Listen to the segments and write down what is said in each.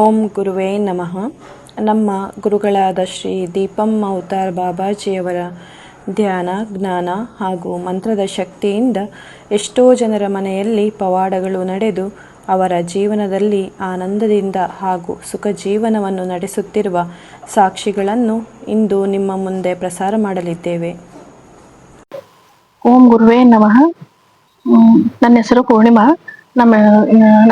ಓಂ ಗುರುವೇ ನಮಃ. ನಮ್ಮ ಗುರುಗಳಾದ ಶ್ರೀ ದೀಪಂ ಅವತಾರ್ ಬಾಬಾಜಿಯವರ ಧ್ಯಾನ, ಜ್ಞಾನ ಹಾಗೂ ಮಂತ್ರದ ಶಕ್ತಿಯಿಂದ ಎಷ್ಟೋ ಜನರ ಮನೆಯಲ್ಲಿ ಪವಾಡಗಳು ನಡೆದು ಅವರ ಜೀವನದಲ್ಲಿ ಆನಂದದಿಂದ ಹಾಗೂ ಸುಖ ಜೀವನವನ್ನು ನಡೆಸುತ್ತಿರುವ ಸಾಕ್ಷಿಗಳನ್ನು ಇಂದು ನಿಮ್ಮ ಮುಂದೆ ಪ್ರಸಾರ ಮಾಡಲಿದ್ದೇವೆ. ಓಂ ಗುರುವೇ ನಮಃ. ನನ್ನ ಹೆಸರು ಪೂರ್ಣಿಮಾ.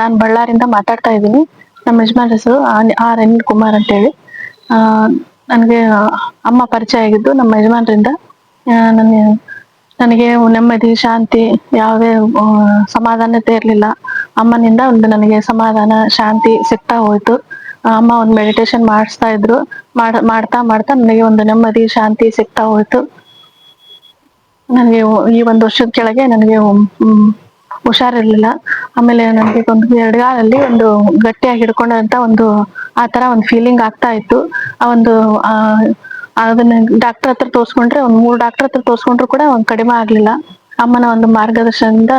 ನಾನು ಬಳ್ಳಾರಿಂದ ಮಾತಾಡ್ತಾ ಇದ್ದೀನಿ. ನಮ್ಮ ಯಜಮಾನ್ ಹೆಸರು ಆರ್ ಎನ್ ಕುಮಾರ್ ಅಂತೇಳಿ. ನನಗೆ ಅಮ್ಮ ಪರಿಚಯ ಆಗಿದ್ದು ನಮ್ಮ ಯಜಮಾನ್ರಿಂದ. ನನಗೆ ನೆಮ್ಮದಿ, ಶಾಂತಿ, ಯಾವುದೇ ಸಮಾಧಾನತೆ ಇರಲಿಲ್ಲ. ಅಮ್ಮನಿಂದ ನನಗೆ ಸಮಾಧಾನ, ಶಾಂತಿ ಸಿಗ್ತಾ ಹೋಯ್ತು. ಅಮ್ಮ ಒಂದು ಮೆಡಿಟೇಷನ್ ಮಾಡಿಸ್ತಾ ಇದ್ರು. ಮಾಡ್ತಾ ನನಗೆ ಒಂದು ನೆಮ್ಮದಿ, ಶಾಂತಿ ಸಿಗ್ತಾ ಹೋಯ್ತು. ನನಗೆ ಈ 1 ವರ್ಷದ ಕೆಳಗೆ ನನಗೆ ಹುಷಾರಿರ್ಲಿಲ್ಲ. ಆಮೇಲೆ ನನಗೆ ಒಂದು ಎಡಗಾಲಲ್ಲಿ ಒಂದು ಗಟ್ಟಿಯಾಗಿ ಹಿಡ್ಕೊಂಡಂತ ಆ ತರ ಒಂದು ಫೀಲಿಂಗ್ ಆಗ್ತಾ ಇತ್ತು. ಅದನ್ನ ಡಾಕ್ಟರ್ ಹತ್ರ ತೋರ್ಸ್ಕೊಂಡ್ರೆ 3 ಡಾಕ್ಟರ್ ಹತ್ರ ತೋರ್ಸ್ಕೊಂಡ್ರು ಕೂಡ ಕಡಿಮೆ ಆಗ್ಲಿಲ್ಲ. ಅಮ್ಮನ ಒಂದು ಮಾರ್ಗದರ್ಶನದಿಂದ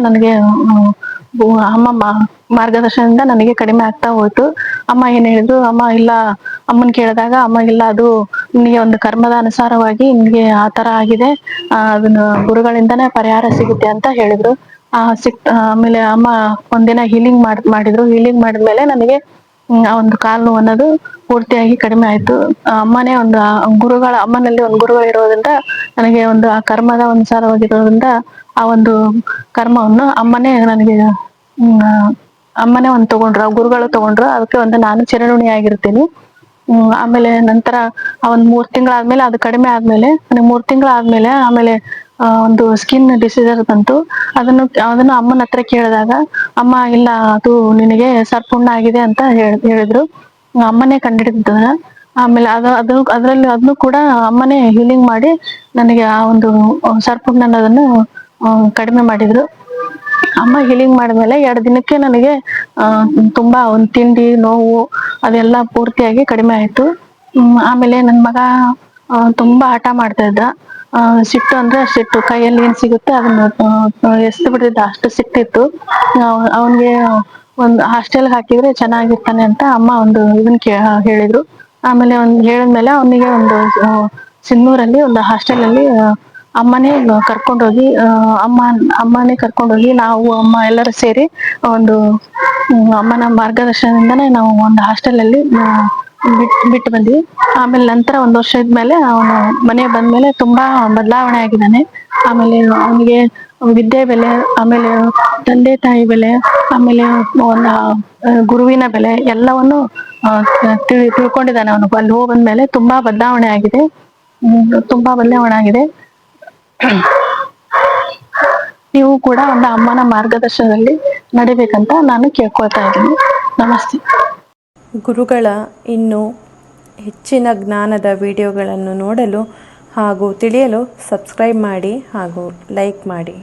ನನಗೆ ಕಡಿಮೆ ಆಗ್ತಾ ಹೋಯ್ತು. ಅಮ್ಮ ಏನ್ ಹೇಳಿದ್ರು, ಅಮ್ಮನ್ ಕೇಳಿದಾಗ ಅಮ್ಮ ಇಲ್ಲ, ಅದು ನಿನಗೆ ಒಂದು ಕರ್ಮದ ಅನುಸಾರವಾಗಿ ನಿನಗೆ ಆ ತರ ಆಗಿದೆ, ಅದನ್ನ ಗುರುಗಳಿಂದನೇ ಪರಿಹಾರ ಸಿಗುತ್ತೆ ಅಂತ ಹೇಳಿದ್ರು. ಆಮೇಲೆ ಅಮ್ಮ ಒಂದಿನ ಹೀಲಿಂಗ್ ಮಾಡಿದ್ರು. ಹೀಲಿಂಗ್ ಮಾಡಿದ್ಮೇಲೆ ನನಗೆ ಆ ಒಂದು ಕಾಲು ನೋವು ಅನ್ನೋದು ಪೂರ್ತಿಯಾಗಿ ಕಡಿಮೆ ಆಯ್ತು. ಅಮ್ಮನಲ್ಲಿ ಒಂದು ಗುರುಗಳು ಇರೋದ್ರಿಂದ ನನಗೆ ಆ ಕರ್ಮದ ಅನುಸಾರವಾಗಿರೋದ್ರಿಂದ ಆ ಒಂದು ಕರ್ಮವನ್ನು ಅಮ್ಮನೇ ತಗೊಂಡ್ರು, ಗುರುಗಳು ತಗೊಂಡ್ರು. ಅದಕ್ಕೆ ನಾನು ಚಿರಋಣಿ ಆಗಿರ್ತೀನಿ. ಆಮೇಲೆ ನಂತರ ಒಂದ್ 3 ತಿಂಗಳಾದ್ಮೇಲೆ ಅದು ಕಡಿಮೆ ಆದ್ಮೇಲೆ 3 ತಿಂಗಳಾದ್ಮೇಲೆ ಆಮೇಲೆ ಒಂದು ಸ್ಕಿನ್ ಡಿಸೀಸರ್ ಬಂತು. ಅದನ್ನು ಅಮ್ಮನ ಹತ್ರ ಕೇಳಿದಾಗ ಅಮ್ಮ ಇಲ್ಲ, ಅದು ನಿನಗೆ ಸರ್ಪುಣ್ಣ ಆಗಿದೆ ಅಂತ ಹೇಳಿದ್ರು. ಅಮ್ಮನೇ ಕಂಡಿಡಿದ್ದನ್ನ. ಆಮೇಲೆ ಅದನ್ನು ಕೂಡ ಅಮ್ಮನೇ ಹೀಲಿಂಗ್ ಮಾಡಿ ನನಗೆ ಆ ಒಂದು ಸರ್ಪುಣ್ಣ ಅನ್ನೋದನ್ನು ಕಡಿಮೆ ಮಾಡಿದ್ರು. ಅಮ್ಮ ಹೀಲಿಂಗ್ ಮಾಡಿದ್ಮೇಲೆ 2 ದಿನಕ್ಕೆ ನನಗೆ ತುಂಬಾ ಒಂದು ತಿಂಡಿ ನೋವು ಅದೆಲ್ಲ ಪೂರ್ತಿಯಾಗಿ ಕಡಿಮೆ ಆಯ್ತು. ಆಮೇಲೆ ನನ್ ಮಗ ತುಂಬಾ ಹಠ ಮಾಡ್ತಾ ಇದ್ದ. ಸಿಟ್ಟು ಅಂದ್ರೆ ಸಿಟ್ಟು, ಕೈಯಲ್ಲಿ ಏನ್ ಸಿಗುತ್ತೆ ಅದನ್ನ ಎಸ್ದು ಬಿಡ್ತಿದ್ದ, ಅಷ್ಟು ಸಿಟ್ಟಿತ್ತು. ಅವನ್ಗೆ ಒಂದು ಹಾಸ್ಟೆಲ್ಗೆ ಹಾಕಿದ್ರೆ ಚೆನ್ನಾಗಿರ್ತಾನೆ ಅಂತ ಅಮ್ಮ ಹೇಳಿದ್ರು. ಆಮೇಲೆ ಹೇಳಿದ್ಮೇಲೆ ಅವನಿಗೆ ಸಿನ್ನೂರಲ್ಲಿ ಒಂದು ಹಾಸ್ಟೆಲ್ ಅಲ್ಲಿ ಅಮ್ಮನೇ ಕರ್ಕೊಂಡೋಗಿ ನಾವು ಅಮ್ಮ ಎಲ್ಲರೂ ಸೇರಿ ಅಮ್ಮನ ಮಾರ್ಗದರ್ಶನದಿಂದನೇ ನಾವು ಒಂದು ಹಾಸ್ಟೆಲ್ ಅಲ್ಲಿ ಬಿಟ್ಟು ಬಂದ್ವಿ. ಆಮೇಲೆ ನಂತರ 1 ವರ್ಷ ಇದ್ಮೇಲೆ ಅವನು ಮನೆ ಬಂದ್ಮೇಲೆ ತುಂಬಾ ಬದಲಾವಣೆ ಆಗಿದ್ದಾನೆ. ಆಮೇಲೆ ಅವನಿಗೆ ವಿದ್ಯೆ ಬೆಲೆ, ಆಮೇಲೆ ತಂದೆ ತಾಯಿ ಬೆಲೆ, ಆಮೇಲೆ ಗುರುವಿನ ಬೆಲೆ ಎಲ್ಲವನ್ನು ತಿಳ್ಕೊಂಡಿದ್ದಾನೆ. ಅವನು ಅಲ್ಲಿ ಹೋಗಿ ಬಂದ್ಮೇಲೆ ತುಂಬಾ ಬದಲಾವಣೆ ಆಗಿದೆ. ನೀವು ಕೂಡ ಅಮ್ಮನ ಮಾರ್ಗದರ್ಶನದಲ್ಲಿ ನಡಿಬೇಕಂತ ನಾನು ಕೇಳ್ಕೊಳ್ತಾ ಇದ್ದೀನಿ. ನಮಸ್ತೆ. ಗುರುಗಳ ಇನ್ನೂ ಹೆಚ್ಚಿನ ಜ್ಞಾನದ ವಿಡಿಯೋಗಳನ್ನು ನೋಡಲು ಹಾಗೂ ತಿಳಿಯಲು ಸಬ್ಸ್ಕ್ರೈಬ್ ಮಾಡಿ ಹಾಗೂ ಲೈಕ್ ಮಾಡಿ.